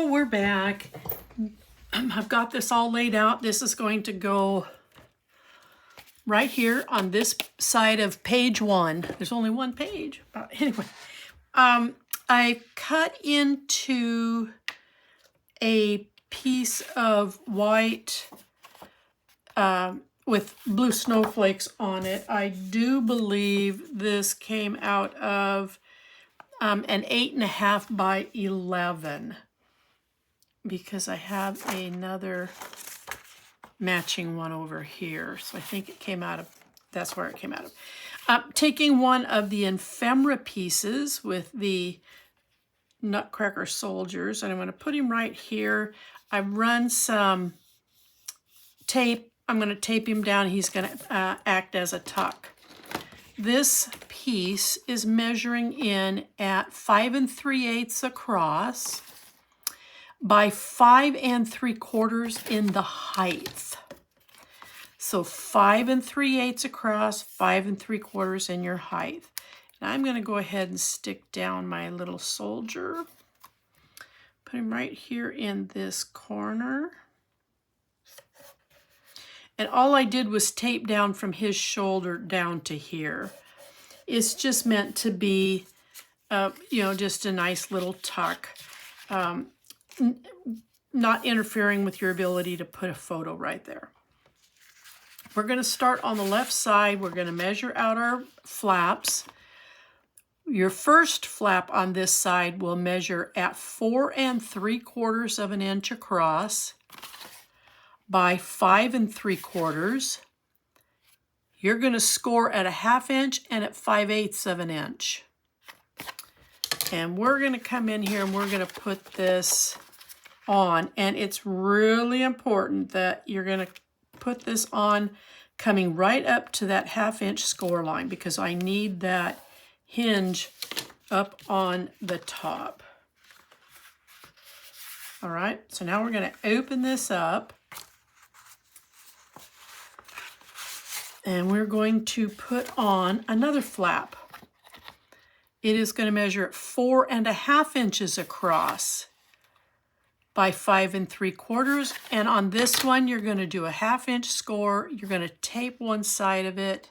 we're back. I've got this all laid out. This is going to go right here on this side of page 1. There's only one page. Anyway, I cut into a piece of white with blue snowflakes on it. I do believe this came out of an 8.5 by 11 because I have another matching one over here. So I think it came out of, that's where it came out of. Taking one of the ephemera pieces with the Nutcracker soldiers, and I'm going to put him right here. I've run some tape. I'm going to tape him down. He's going to act as a tuck. This piece is measuring in at 5 3/8 across by 5 3/4 in the height. So 5 3/8 across, 5 3/4 in your height. Now I'm going to go ahead and stick down my little soldier. Put him right here in this corner. And all I did was tape down from his shoulder down to here. It's just meant to be, you know, just a nice little tuck. Not interfering with your ability to put a photo right there. We're going to start on the left side. We're going to measure out our flaps. Your first flap on this side will measure at 4 3/4 of an inch across by 5 3/4. You're going to score at a 1/2 inch and at 5/8 of an inch. And we're going to come in here and we're going to put this on. And it's really important that you're going to put this on coming right up to that 1/2 inch score line because I need that hinge up on the top. All right, so now we're going to open this up. And we're going to put on another flap. It is going to measure at 4 1/2 inches across by 5 3/4. And on this one, you're going to do a 1/2 inch score. You're going to tape one side of it.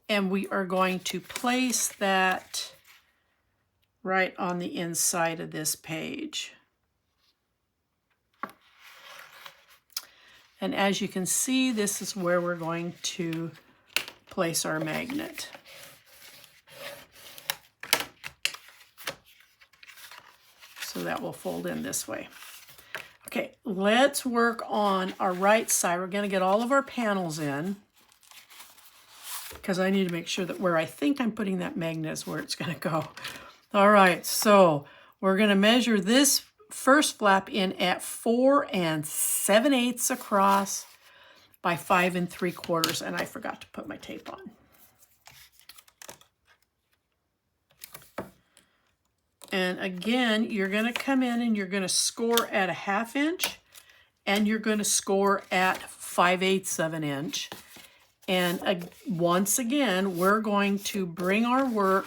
And we are going to place that right on the inside of this page. And as you can see, this is where we're going to place our magnet. So that will fold in this way. Okay, let's work on our right side. We're going to get all of our panels in because I need to make sure that where I think I'm putting that magnet is where it's going to go. All right, so we're going to measure this first flap in at 4 7/8 across by 5 3/4, and I forgot to put my tape on. And again, you're going to come in and you're going to score at a 1/2 inch, and you're going to score at 5/8 of an inch. And once again, we're going to bring our work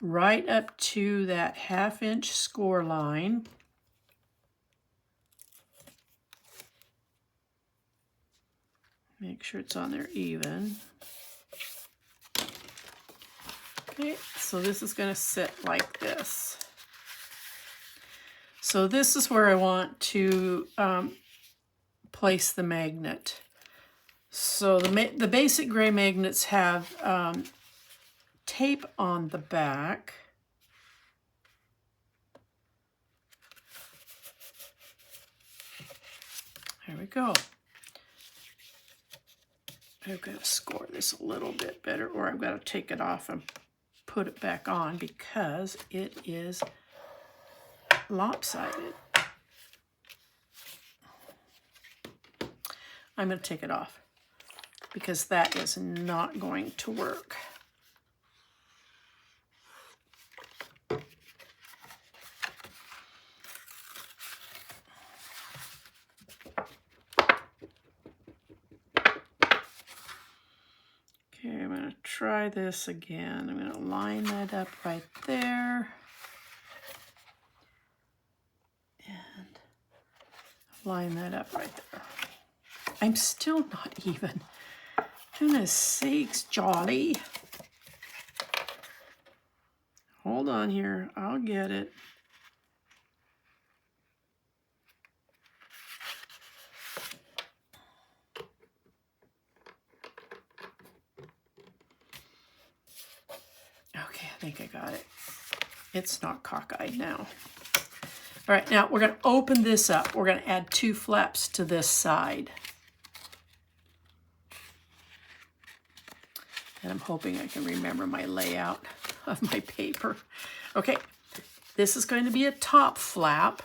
right up to that 1/2 inch score line. Make sure it's on there even. Okay, so this is going to sit like this. So this is where I want to place the magnet. So the basic gray magnets have tape on the back. There we go. I've got to score this a little bit better, or I've got to take it off and put it back on because it is lopsided. I'm going to take it off because that is not going to work. Okay, I'm going to try this again. I'm going to line that up right there. line that up right there. I'm still not even. Goodness sakes, Jolly. Hold on here, I'll get it. Okay, I think I got it. It's not cockeyed now. All right, now we're going to open this up. We're going to add 2 flaps to this side. And I'm hoping I can remember my layout of my paper. Okay, this is going to be a top flap.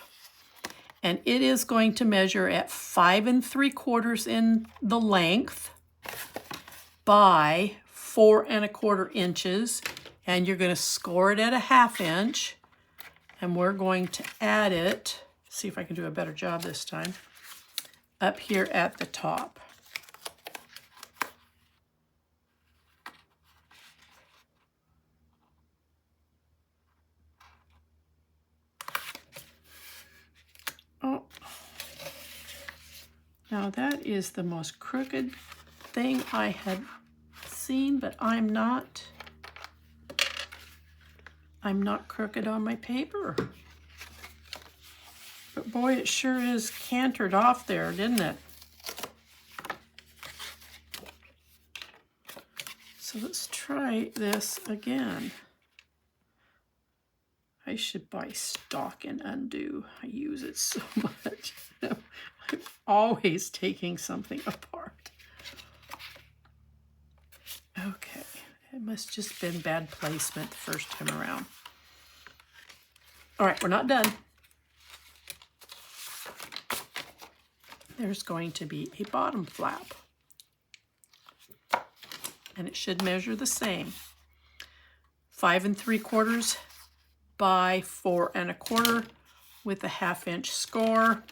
And it is going to measure at 5 3/4 in the length by 4 1/4 inches. And you're going to score it at a 1/2 inch. And we're going to add it, see if I can do a better job this time, up here at the top. Oh, now that is the most crooked thing I had seen, but I'm not crooked on my paper. But boy, it sure is cantered off there, didn't it? So let's try this again. I should buy stock and undo. I use it so much. I'm always taking something apart. Okay, it must just been bad placement the first time around. All right, we're not done. There's going to be a bottom flap. And it should measure the same. 5 3/4 by 4 1/4 with a 1/2 inch score.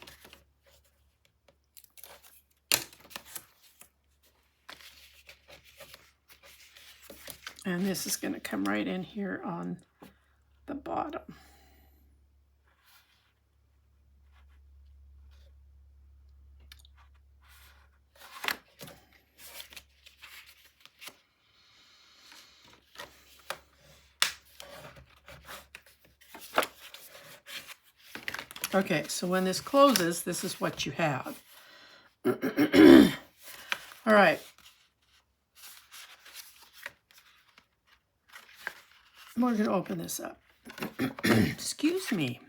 And this is going to come right in here on the bottom. Okay, so when this closes, this is what you have. All right. We're going to open this up. Excuse me.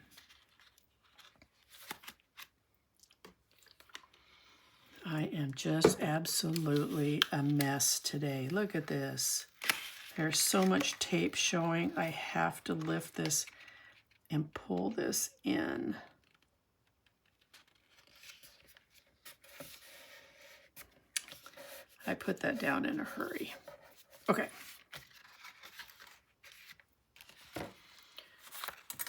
I am just absolutely a mess today. Look at this. There's so much tape showing. I have to lift this and pull this in. I put that down in a hurry. Okay.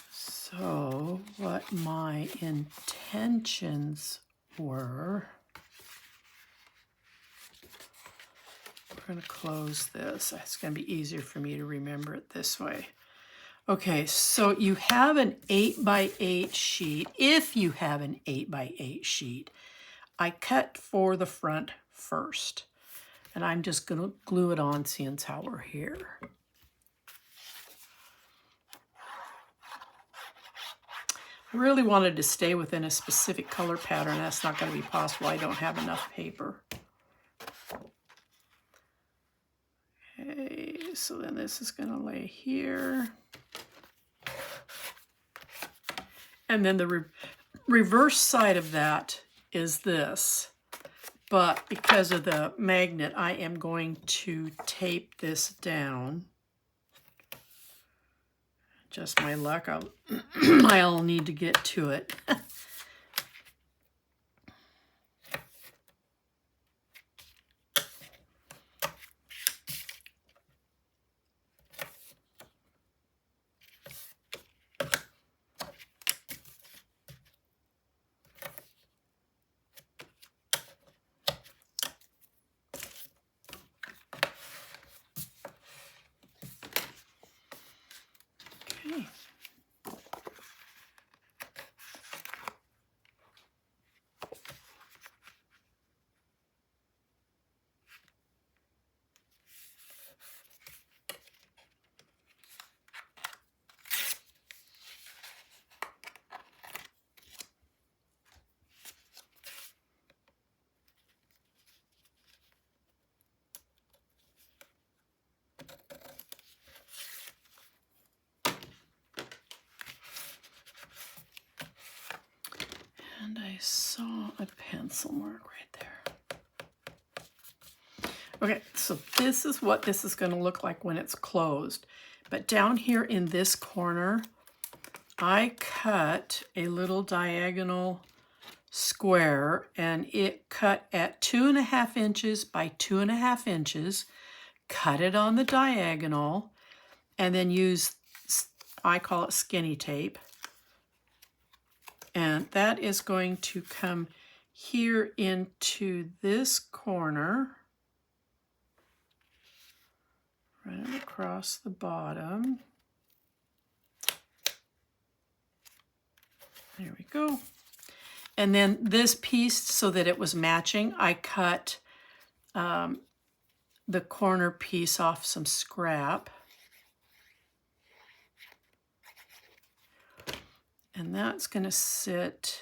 So what my intentions were, we're going to close this. It's going to be easier for me to remember it this way. Okay, so you have an 8 by 8 sheet. If you have an 8 by 8 sheet, I cut for the front first. And I'm just going to glue it on since how we're here. I really wanted to stay within a specific color pattern. That's not going to be possible. I don't have enough paper. Okay, so then this is going to lay here. And then the reverse side of that is this. But because of the magnet, I am going to tape this down. Just my luck, I'll need to get to it. And I saw a pencil mark right there. Okay, so this is what this is going to look like when it's closed. But down here in this corner, I cut a little diagonal square, and it cut at 2.5 inches by 2.5 inches. Cut it on the diagonal, and then use, I call it skinny tape. And that is going to come here into this corner, run it across the bottom. There we go. And then this piece, so that it was matching, I cut the corner piece off some scrap. And that's going to sit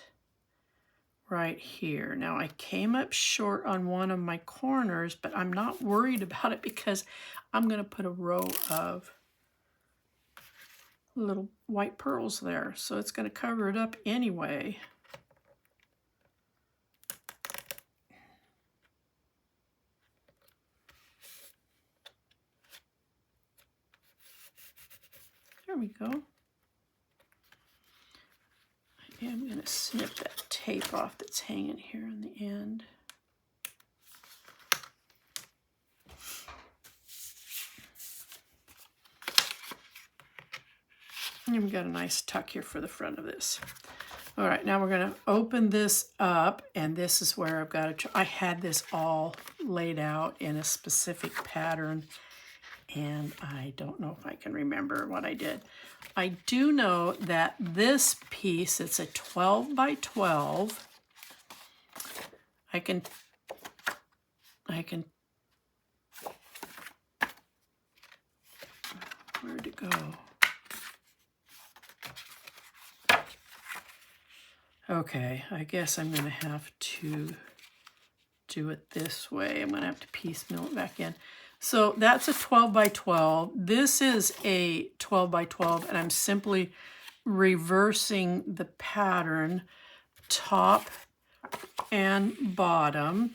right here. Now I came up short on one of my corners, but I'm not worried about it because I'm going to put a row of little white pearls there. So it's going to cover it up anyway. There we go. I am going to snip that tape off that's hanging here on the end. And we've got a nice tuck here for the front of this. All right, now we're going to open this up, and this is where I've got to, I had this all laid out in a specific pattern, and I don't know if I can remember what I did. I do know that this piece, it's a 12 by 12. I can, where'd it go? Okay, I guess I'm going to have to do it this way. I'm going to have to piecemeal it back in. So that's a 12 by 12. This is a 12 by 12, and I'm simply reversing the pattern top and bottom.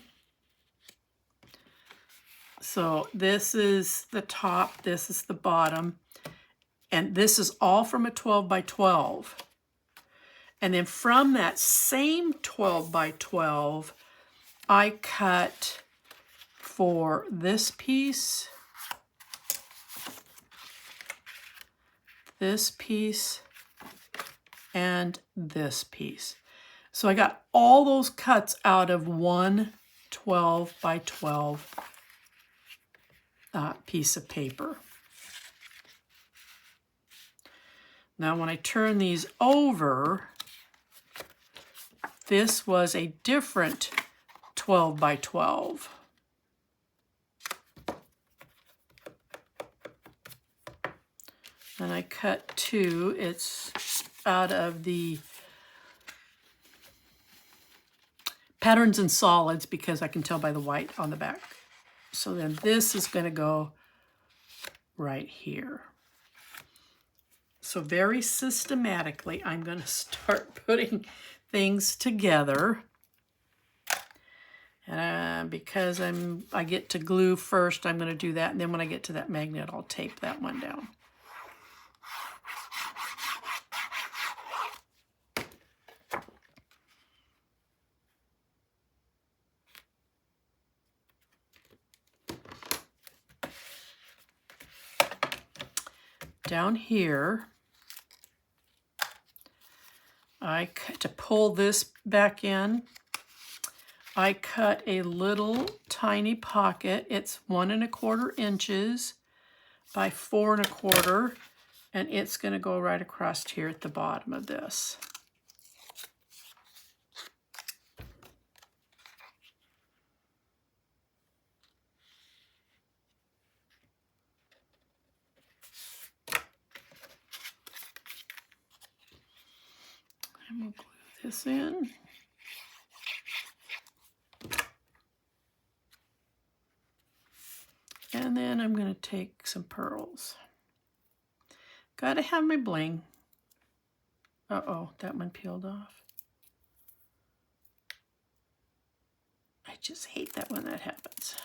So this is the top, this is the bottom, and this is all from a 12 by 12. And then from that same 12 by 12, I cut for this piece, and this piece. So I got all those cuts out of one 12 by 12 piece of paper. Now when I turn these over, this was a different 12 by 12. And I cut two. It's out of the patterns and solids because I can tell by the white on the back. So then this is going to go right here. So very systematically, I'm going to start putting things together. Because I get to glue first, I'm going to do that. And then when I get to that magnet, I'll tape that one down. Down here, to pull this back in, I cut a little tiny pocket. It's 1 1/4 inches by 4 1/4, and it's going to go right across here at the bottom of this. And we'll glue this in. And then I'm going to take some pearls. Gotta have my bling. Uh-oh, that one peeled off. just hate that when that happens.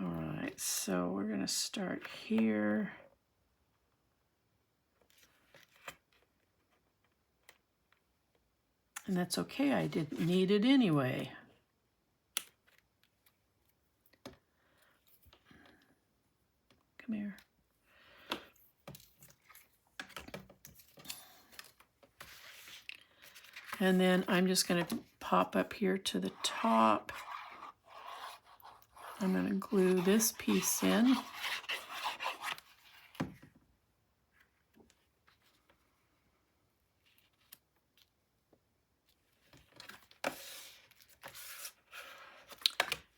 All right, so we're going to start here. And that's okay, I didn't need it anyway. Come here. And then I'm just going to pop up here to the top. I'm going to glue this piece in.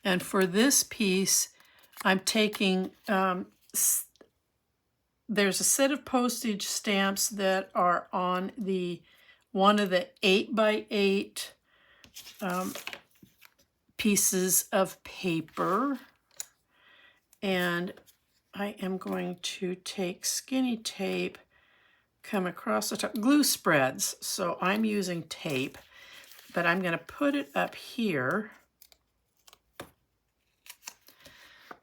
And for this piece, I'm taking, there's a set of postage stamps that are on the one of the 8x8 pieces of paper. And I am going to take skinny tape, come across the top, glue spreads. So I'm using tape, but I'm going to put it up here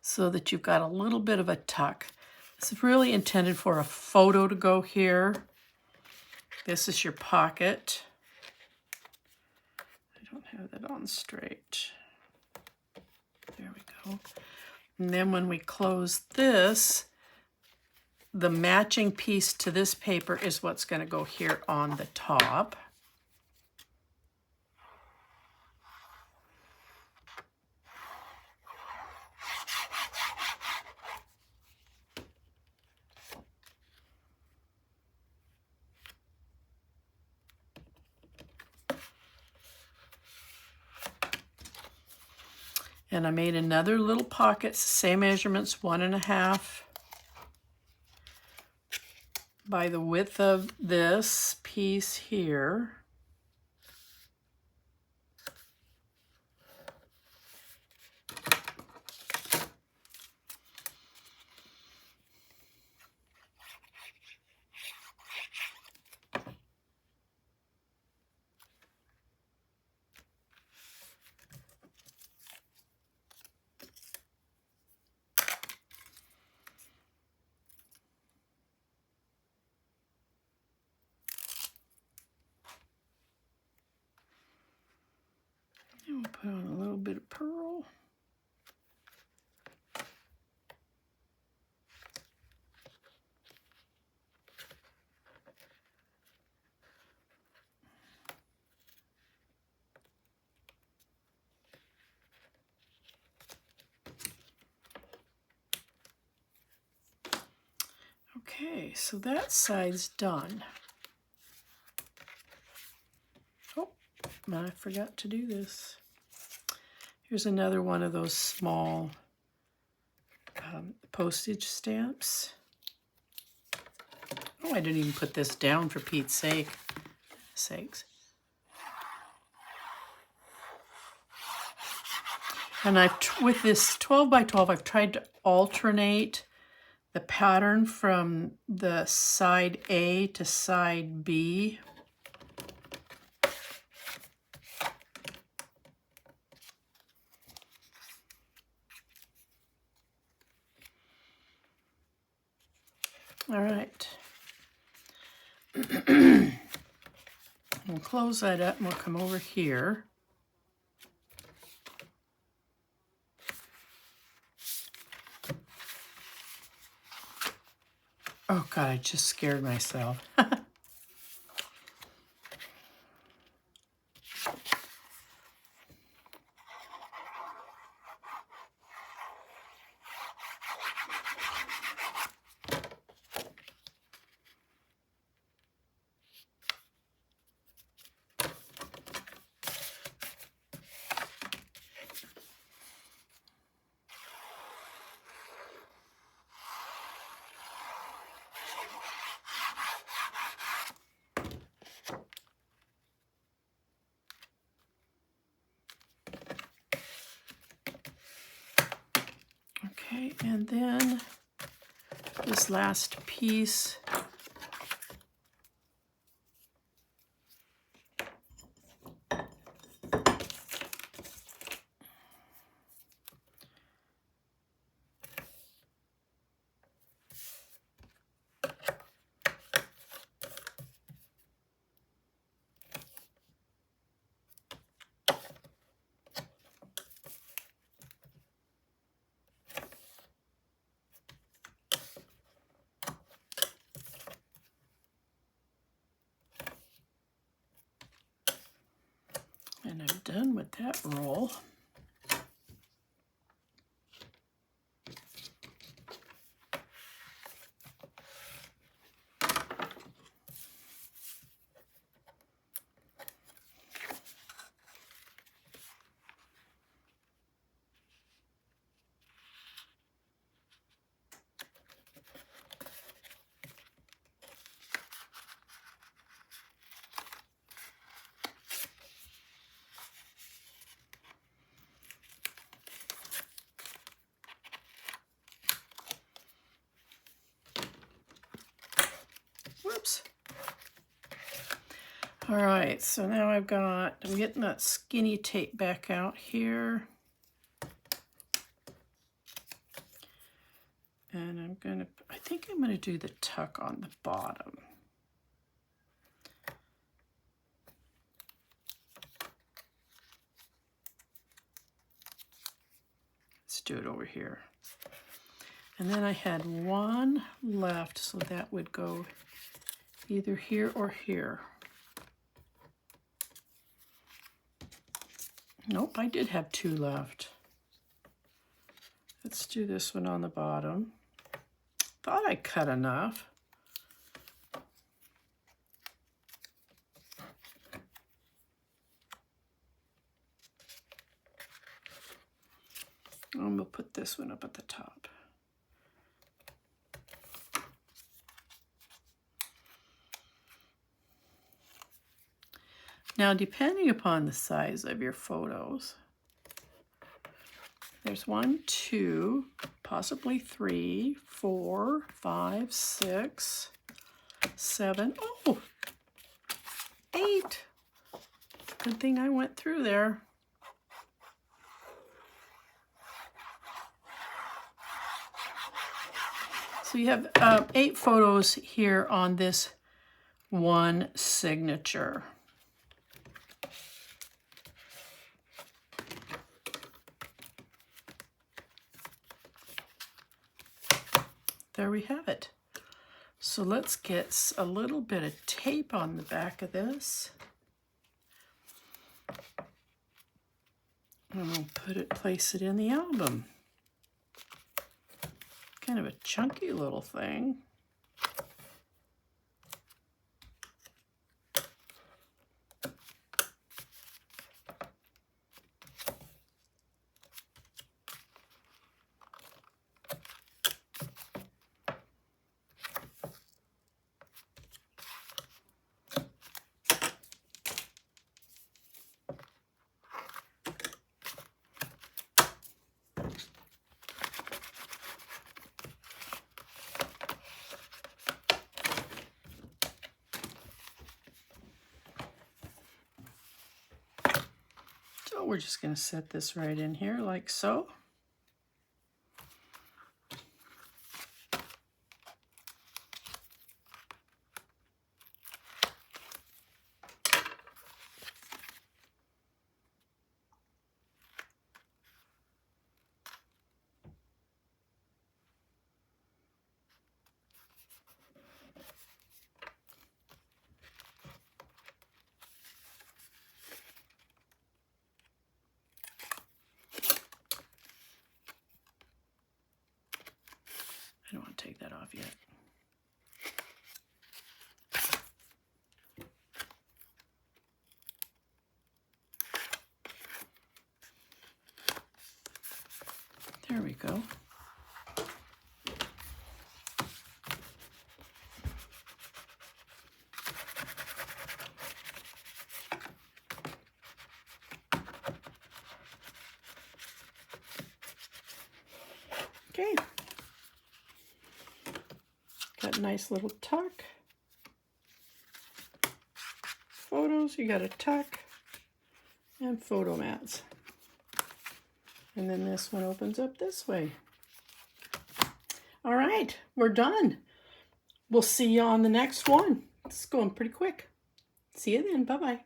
so that you've got a little bit of a tuck. It's really intended for a photo to go here. This is your pocket. I don't have that on straight. There we go. And then when we close this, the matching piece to this paper is what's going to go here on the top. And I made another little pocket, same measurements, 1.5 by the width of this piece here. And we'll put on a little bit of pearl. Okay, so that side's done. Oh, I forgot to do this. Here's another one of those small postage stamps. Oh, I didn't even put this down for Pete's sakes. And with this 12 by 12, I've tried to alternate the pattern from the side A to side B. All right. We'll close that up and we'll come over here. Oh God, I just scared myself. Okay, and then this last piece. And I'm done with that roll. Whoops. All right, so now I'm getting that skinny tape back out here. And I think I'm gonna do the tuck on the bottom. Let's do it over here. And then I had one left, so that would go either here or here. Nope, I did have two left. Let's do this one on the bottom. Thought I cut enough. And we'll put this one up at the top. Now, depending upon the size of your photos, there's 1, 2, possibly 3, 4, 5, 6, 7, 8. Good thing I went through there. So you have 8 photos here on this one signature. There we have it. So let's get a little bit of tape on the back of this. And we'll place it in the album. Kind of a chunky little thing. So we're just going to set this right in here like so. I don't want to take that off yet. There we go. Okay. Got a nice little tuck. Photos, you got a tuck and photo mats. And then this one opens up this way. All right, we're done. We'll see you on the next one. It's going pretty quick. See you then. Bye-bye.